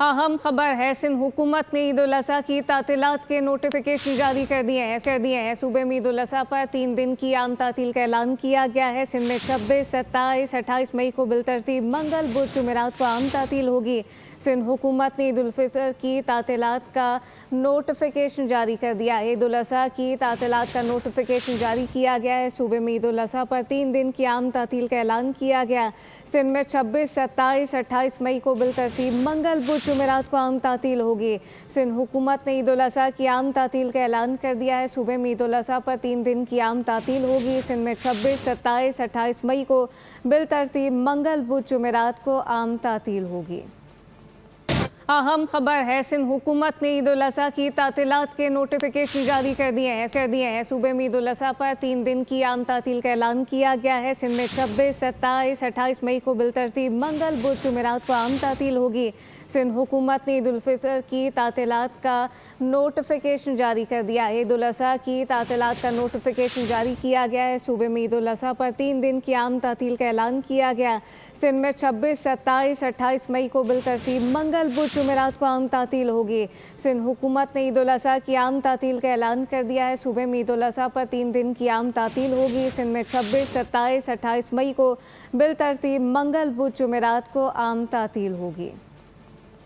अहम खबर है, सिंध हुकूमत ने ईद उल अज़हा की तातीलात के नोटिफिकेशन जारी कर दिए हैं। सूबे में ईद उल अज़हा पर 3 दिन की आम तातील का ऐलान किया गया है। सिंध में 26, 27, 28 मई को बिलतरतीब मंगल, बुध, जुमेरात को आम तातील होगी। सिंध हुकूमत ने ईद उल फितर की तातीलात का नोटिफिकेशन जारी कर दिया है। ईद उल अज़हा की तातीलात का नोटिफिकेशन जारी किया गया है। सूबे में ईद उल अज़हा पर 3 दिन की आम तातील का ऐलान किया गया। सिंध में 26, 27, 28 मई को बिलतरतीब मंगल, बुध, जुमेरात को आम तातील होगी। सिंध हुकूमत ने ईद उल अज़हा की आम तातील का ऐलान कर दिया है। सूबे में ईद उल अज़हा पर 3 दिन की आम तातील होगी। सिंध में 26, 27, 28 मई को बिलतरतीब मंगल, बुध, जुमेरात को आम तातील होगी। अहम खबर है, सिंध हुकूमत ने ईद उल अज़हा की तातीलात के नोटिफिकेशन जारी कर दिए हैं। सूबे में ईद उल अज़हा पर 3 दिन की आम तातील का ऐलान किया गया है। सिंध में 26, 27, 28 मई को बिलतरतीब मंगल, बुध, जुमेरात को आम तातील होगी। सिंध हुकूमत ने ईद उल फितर की तातीलात का नोटिफिकेशन जारी कर दिया है। ईद उल अज़हा की तातीलात का नोटिफिकेशन जारी किया गया है। सूबे में ईद उल अज़हा पर 3 दिन की आम तातील का ऐलान किया गया। सिंध में 26, 27, 28 मई को बिलतरतीब मंगल, बुध, जुमेरात को आम तातील होगी। सिंध हुकूमत ने ईद उल अज़हा की आम तातील का ऐलान कर दिया है। सूबे में ईद उल अज़हा पर 3 दिन की आम तातील होगी। सिंध में 26, 27, 28 मई को बिलतरतीब मंगल, बुध, जुमेरात को आम तातील होगी।